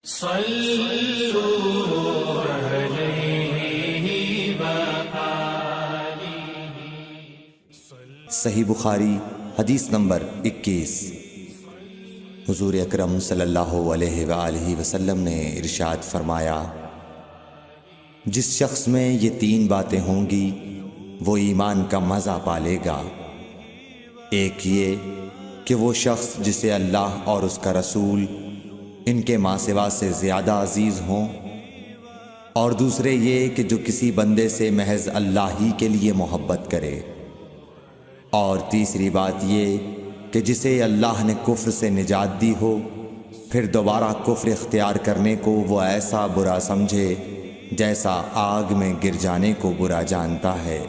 صلوا علیہ وآلہ۔ صحیح بخاری حدیث نمبر 21۔ حضور اکرم صلی اللہ علیہ وآلہ وسلم نے ارشاد فرمایا، جس شخص میں یہ 3 باتیں ہوں گی وہ ایمان کا مزہ پالے گا۔ ایک یہ کہ وہ شخص جسے اللہ اور اس کا رسول ان کے ماں سوا سے زیادہ عزیز ہوں، اور دوسرے یہ کہ جو کسی بندے سے محض اللہ ہی کے لیے محبت کرے، اور تیسری بات یہ کہ جسے اللہ نے کفر سے نجات دی ہو پھر دوبارہ کفر اختیار کرنے کو وہ ایسا برا سمجھے جیسا آگ میں گر جانے کو برا جانتا ہے۔